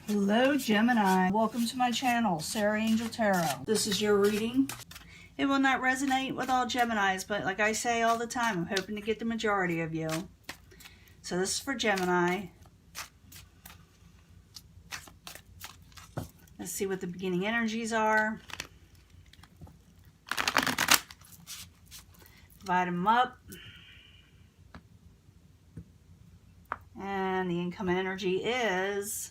Hello Gemini, welcome to my channel, Sarah Angel Tarot. This is your reading. It will not resonate with all Geminis, but like I say all the time, I'm hoping to get the majority of you. So this is for Gemini. Let's see what the beginning energies are. Divide them up. And the incoming energy is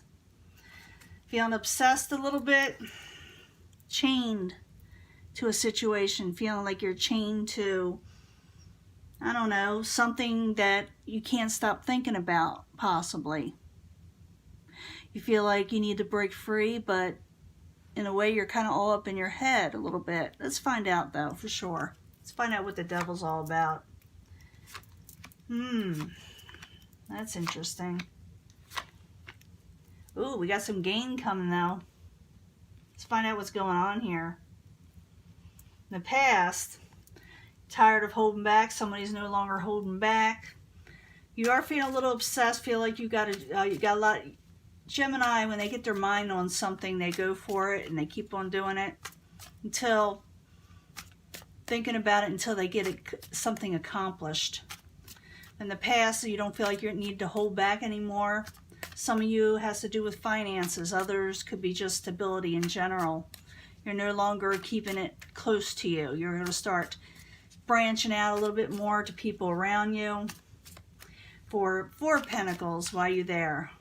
feeling obsessed a little bit, chained to a situation, feeling like you're chained to, I don't know, something that you can't stop thinking about, possibly. You feel like you need to break free, but in a way you're kind of all up in your head a little bit. Let's find out though, for sure. Let's find out what the devil's all about. That's interesting. Ooh, we got some gain coming though. Let's find out what's going on here. In the past, tired of holding back, somebody's no longer holding back. You are feeling a little obsessed, feel like you got a lot. Gemini, when they get their mind on something, they go for it and they keep on doing it until thinking about it until they get something accomplished. In the past, you don't feel like you need to hold back anymore. Some of you has to do with finances. Others could be just stability in general. You're no longer keeping it close to you. You're going to start branching out a little bit more to people around you. For Four of Pentacles, why are you there?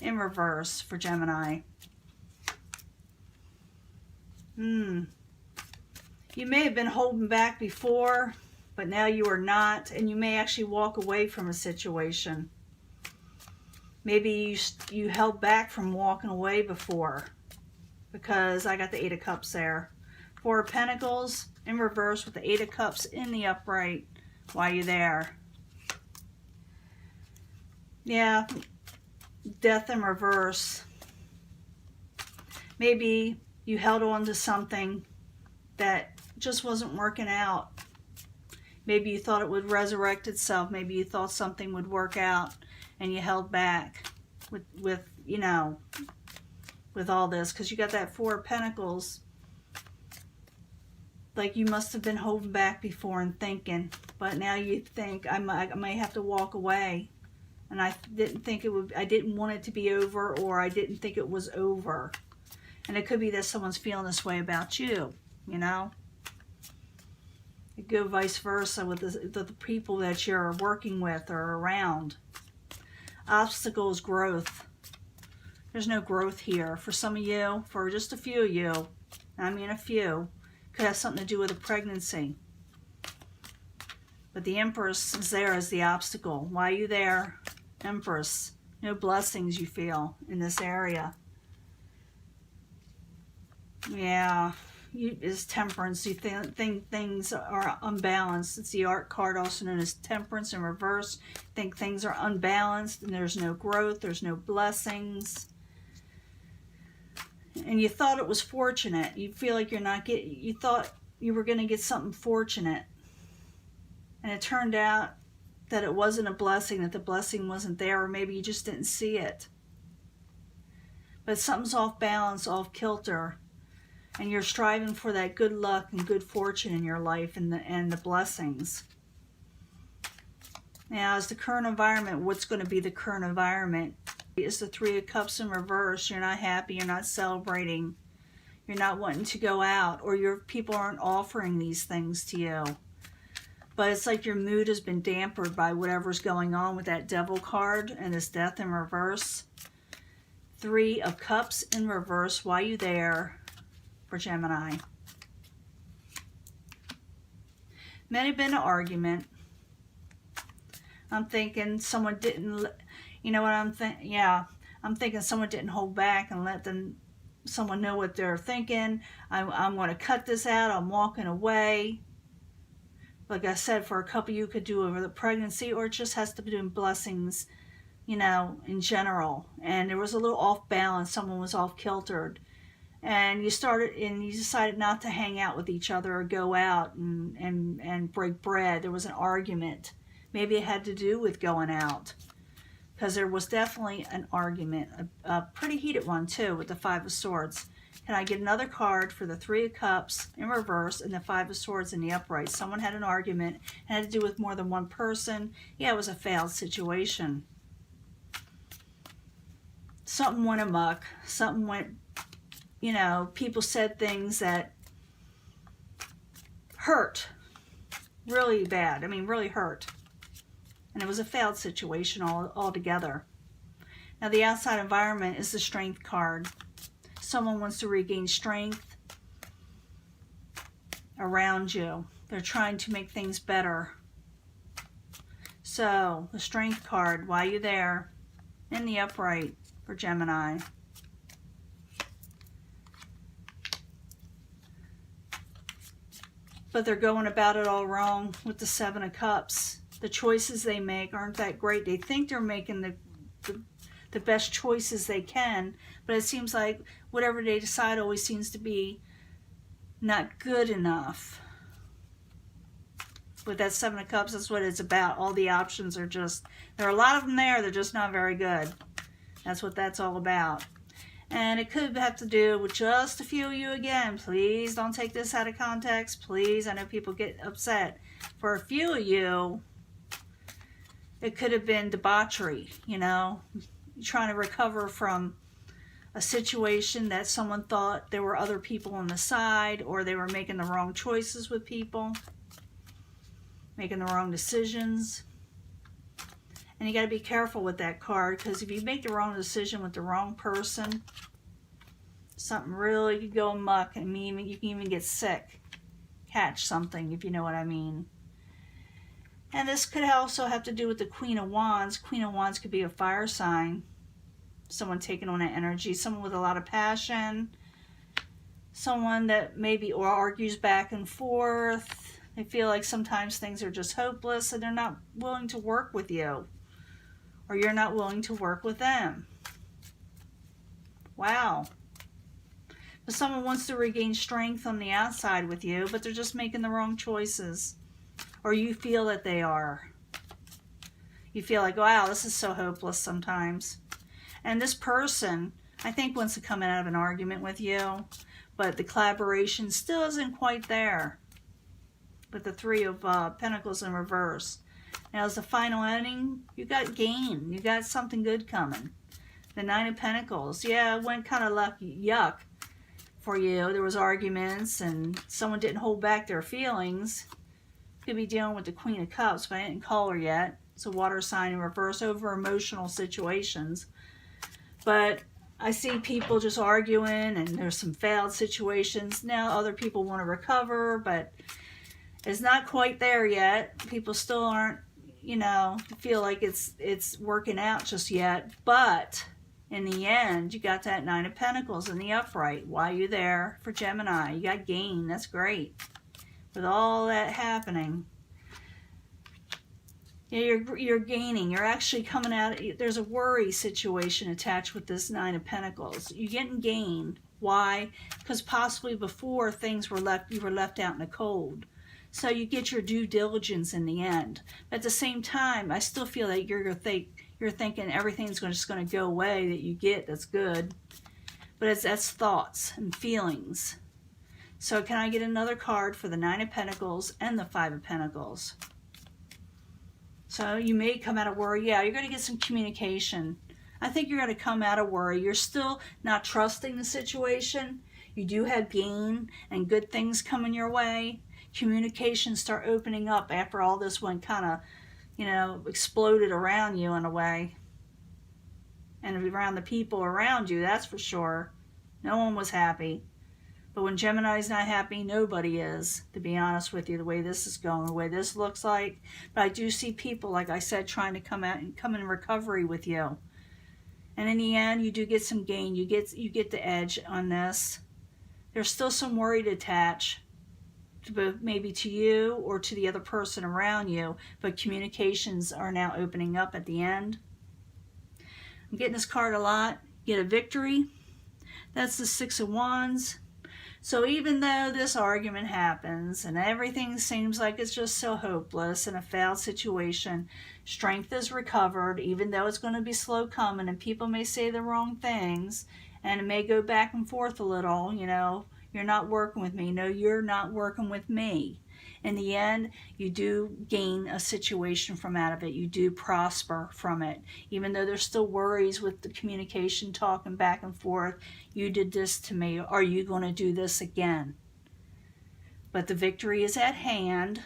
In reverse for Gemini. You may have been holding back before, but now you are not, and you may actually walk away from a situation. Maybe you held back from walking away before, because I got the Eight of Cups there. Four of Pentacles in reverse with the Eight of Cups in the upright. Why are you there? Yeah, Death in reverse. Maybe you held on to something that just wasn't working out. Maybe you thought it would resurrect itself. Maybe you thought something would work out and you held back with you know, with all this, because you got that Four of Pentacles. Like you must have been holding back before and thinking, but now you think I may have to walk away, and I didn't think it would. I didn't want it to be over, or I didn't think it was over. And it could be that someone's feeling this way about you. You know, it could go vice versa with the people that you're working with or around. Obstacles, growth. There's no growth here for some of you. For just a few of you, I mean a few, could have something to do with a pregnancy. But the Empress is there as the obstacle. Why are you there, Empress? No blessings you feel in this area. Yeah, is Temperance. You think things are unbalanced. It's the Art card, also known as Temperance in reverse. Think things are unbalanced and there's no growth, there's no blessings. And you thought it was fortunate. You feel like you're not getting, you thought you were going to get something fortunate. And it turned out that it wasn't a blessing, that the blessing wasn't there, or maybe you just didn't see it. But something's off balance, off kilter. And you're striving for that good luck and good fortune in your life and the blessings. Now, as the current environment, what's going to be the current environment is the Three of Cups in reverse. You're not happy. You're not celebrating. You're not wanting to go out, or your people aren't offering these things to you. But it's like your mood has been dampened by whatever's going on with that Devil card and this Death in reverse. Three of Cups in reverse. Why are you there? For Gemini. May have been an argument. I'm thinking someone didn't, you know what I'm thinking? Yeah, I'm thinking someone didn't hold back and let someone know what they're thinking. I'm going to cut this out. I'm walking away. Like I said, for a couple you could do over the pregnancy, or it just has to be doing blessings, you know, in general. And there was a little off balance. Someone was off kiltered. And you decided not to hang out with each other or go out and break bread. There was an argument. Maybe it had to do with going out. because there was definitely an argument, a pretty heated one too, with the Five of Swords. Can I get another card for the Three of Cups in reverse and the Five of Swords in the upright? Someone had an argument. It had to do with more than one person. Yeah, it was a failed situation. Something went amok. Something went, you know, people said things that hurt really bad. I mean, really hurt. And it was a failed situation altogether. Now, the outside environment is the Strength card. Someone wants to regain strength around you. They're trying to make things better. So, the Strength card, why are you there? In the upright for Gemini. But they're going about it all wrong with the Seven of Cups. The choices they make aren't that great. They think they're making the best choices they can, but it seems like whatever they decide always seems to be not good enough. With that Seven of Cups, that's what it's about. All the options are just, there are a lot of them there, they're just not very good. That's what that's all about. And it could have to do with just a few of you again. Please don't take this out of context. Please, I know people get upset. For a few of you, it could have been debauchery, you know, trying to recover from a situation that someone thought there were other people on the side, or they were making the wrong choices with people, making the wrong decisions. And you got to be careful with that card, because if you make the wrong decision with the wrong person, something really could go amok, and you can even get sick, catch something, if you know what I mean. And this could also have to do with the Queen of Wands. Queen of Wands could be a fire sign. Someone taking on that energy. Someone with a lot of passion. Someone that maybe argues back and forth. They feel like sometimes things are just hopeless and they're not willing to work with you. Or you're not willing to work with them. Wow. But someone wants to regain strength on the outside with you, but they're just making the wrong choices. Or you feel that they are. You feel like, wow, this is so hopeless sometimes. And this person, I think, wants to come out of an argument with you, but the collaboration still isn't quite there. With the Three of Pentacles in reverse. Now, as the final ending, you got gain. You got something good coming. The Nine of Pentacles. Yeah, it went kind of yuck for you. There was arguments, and someone didn't hold back their feelings. Could be dealing with the Queen of Cups, but I didn't call her yet. It's a water sign in reverse over emotional situations. But I see people just arguing, and there's some failed situations. Now other people want to recover, but it's not quite there yet. People still aren't, you know, feel like it's working out just yet. But in the end, you got that Nine of Pentacles in the upright. Why are you there for Gemini? You got gain. That's great. With all that happening, yeah, you're gaining. You're actually coming out. There's a worry situation attached with this Nine of Pentacles. You're getting gain. Why? Because possibly before things were you were left out in the cold. So you get your due diligence in the end. But at the same time, I still feel that you're thinking everything's just going to go away that you get. That's good. But that's thoughts and feelings. So can I get another card for the Nine of Pentacles and the Five of Pentacles? So you may come out of worry. Yeah, you're going to get some communication. I think you're going to come out of worry. You're still not trusting the situation. You do have gain and good things coming your way. Communications start opening up after all this one kind of, you know, exploded around you in a way. And around the people around you, that's for sure. No one was happy. But when Gemini's not happy, nobody is, to be honest with you, the way this is going, the way this looks like. But I do see people, like I said, trying to come out and come in recovery with you. And in the end, you do get some gain. You get the edge on this. There's still some worry to attach, maybe to you or to the other person around you. But communications are now opening up at the end. I'm getting this card a lot. Get a victory. That's the Six of Wands. So even though this argument happens and everything seems like it's just so hopeless in a failed situation, strength is recovered, even though it's going to be slow coming and people may say the wrong things and it may go back and forth a little, you know, you're not working with me. No, you're not working with me. In the end, you do gain a situation from out of it. You do prosper from it. Even though there's still worries with the communication, talking back and forth. You did this to me. Are you going to do this again? But the victory is at hand.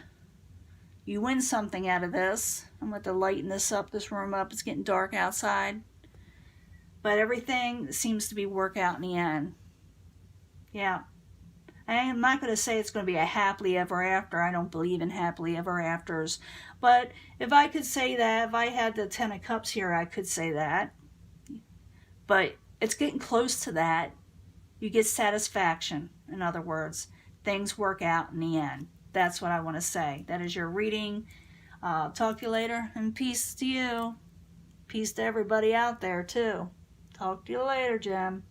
You win something out of this. I'm going to lighten this room up. It's getting dark outside. But everything seems to be work out in the end. Yeah. I'm not going to say it's going to be a happily ever after. I don't believe in happily ever afters. But if I could say that, if I had the Ten of Cups here, I could say that. But it's getting close to that. You get satisfaction, in other words. Things work out in the end. That's what I want to say. That is your reading. Talk to you later, and peace to you. Peace to everybody out there, too. Talk to you later, Gem.